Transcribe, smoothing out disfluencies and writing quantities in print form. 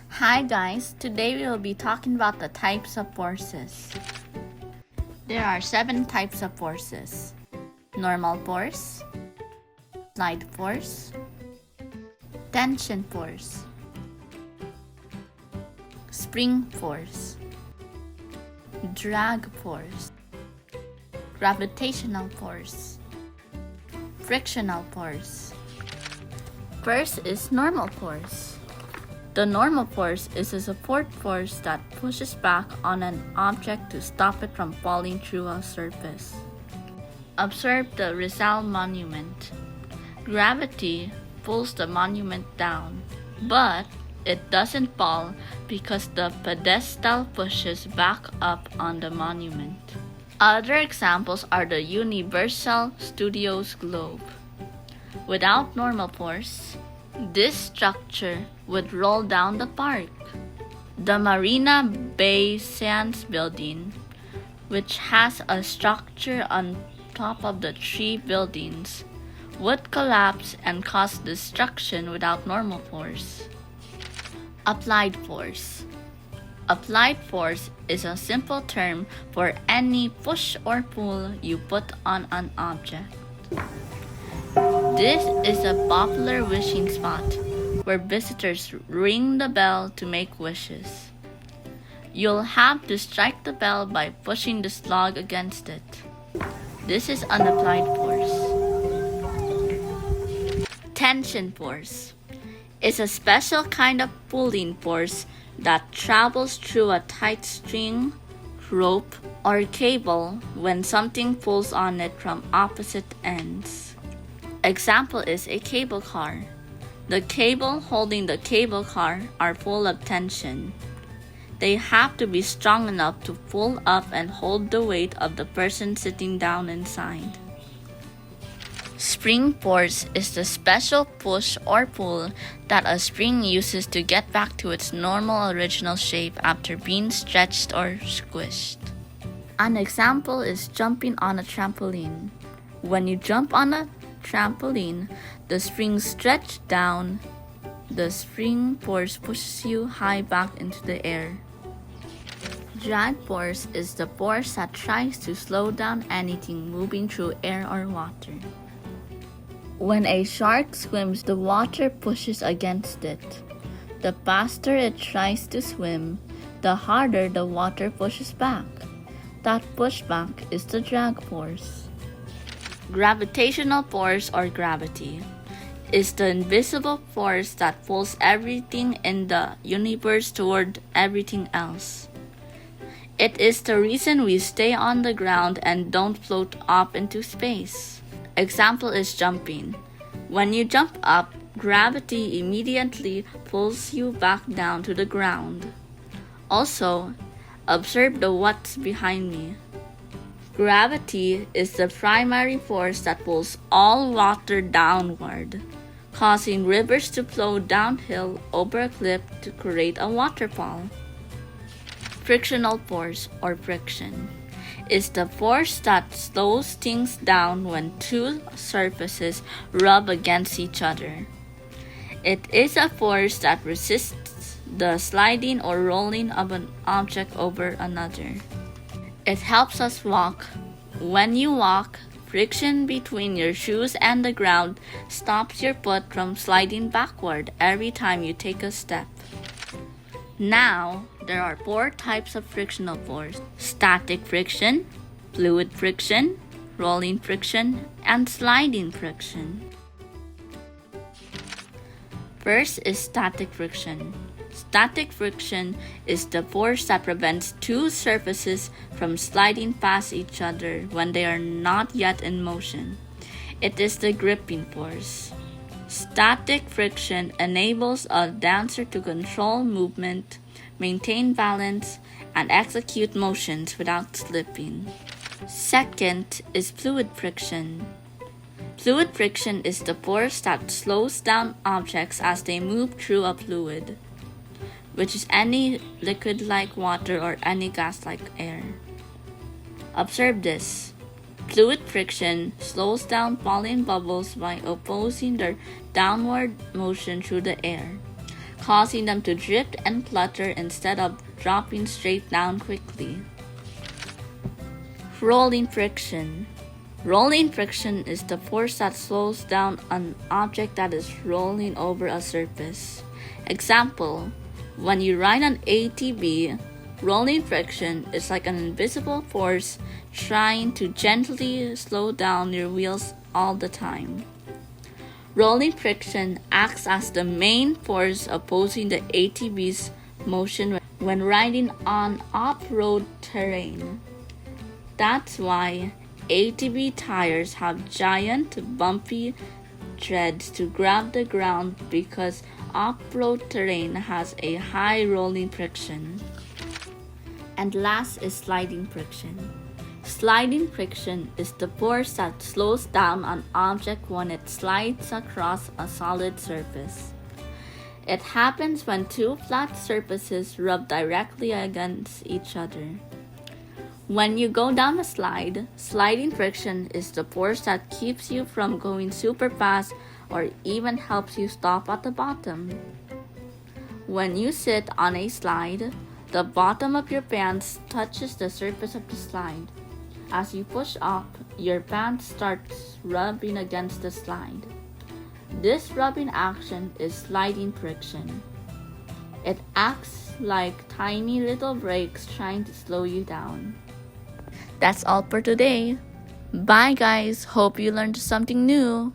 Hi guys, today we will be talking about the types of forces. There are 7 types of forces. Normal force, applied force, tension force, spring force, drag force, gravitational force, frictional force. First is normal force. The normal force is a support force that pushes back on an object to stop it from falling through a surface. Observe the Rizal Monument. Gravity pulls the monument down, but it doesn't fall because the pedestal pushes back up on the monument. Other examples are the Universal Studios globe. Without normal force, this structure would roll down the park. The Marina Bay Sands building, which has a structure on top of the 3 buildings, would collapse and cause destruction without normal force. Applied force. Applied force is a simple term for any push or pull you put on an object. This is a popular wishing spot where visitors ring the bell to make wishes. You'll have to strike the bell by pushing the slug against it. This is an applied force. Tension force is a special kind of pulling force that travels through a tight string, rope, or cable when something pulls on it from opposite ends. Example is a cable car. The cable holding the cable car are full of tension. They have to be strong enough to pull up and hold the weight of the person sitting down inside. Spring force is the special push or pull that a spring uses to get back to its normal original shape after being stretched or squished. An example is jumping on a trampoline. When you jump on a trampoline, the springs stretch down. The spring force pushes you high back into the air. Drag force is the force that tries to slow down anything moving through air or water. When a shark swims, the water pushes against it. The faster it tries to swim, the harder the water pushes back. That pushback is the drag force. Gravitational force or gravity is the invisible force that pulls everything in the universe toward everything else. It is the reason we stay on the ground and don't float up into space. Example is jumping. When you jump up, gravity immediately pulls you back down to the ground. Also, observe the what's behind me. Gravity is the primary force that pulls all water downward, causing rivers to flow downhill over a cliff to create a waterfall. Frictional force or friction is the force that slows things down when 2 surfaces rub against each other. It is a force that resists the sliding or rolling of an object over another. It helps us walk. When you walk, friction between your shoes and the ground stops your foot from sliding backward every time you take a step. Now, there are 4 types of frictional force: static friction, fluid friction, rolling friction, and sliding friction. First is static friction. Static friction is the force that prevents 2 surfaces from sliding past each other when they are not yet in motion. It is the gripping force. Static friction enables a dancer to control movement, maintain balance, and execute motions without slipping. Second is fluid friction. Fluid friction is the force that slows down objects as they move through a fluid, which is any liquid like water or any gas like air. Observe this. Fluid friction slows down falling bubbles by opposing their downward motion through the air, causing them to drift and flutter instead of dropping straight down quickly. Rolling friction. Rolling friction is the force that slows down an object that is rolling over a surface. Example, when you ride an ATV, rolling friction is like an invisible force trying to gently slow down your wheels all the time. Rolling friction acts as the main force opposing the ATV's motion when riding on off-road terrain. That's why ATV tires have giant, bumpy treads to grab the ground, because off-road terrain has a high rolling friction. And last is sliding friction. Sliding friction is the force that slows down an object when it slides across a solid surface. It happens when two flat surfaces rub directly against each other. When you go down a slide, sliding friction is the force that keeps you from going super fast or even helps you stop at the bottom. When you sit on a slide, the bottom of your pants touches the surface of the slide. As you push up, your pants starts rubbing against the slide. This rubbing action is sliding friction. It acts like tiny little brakes trying to slow you down. That's all for today. Bye guys, hope you learned something new.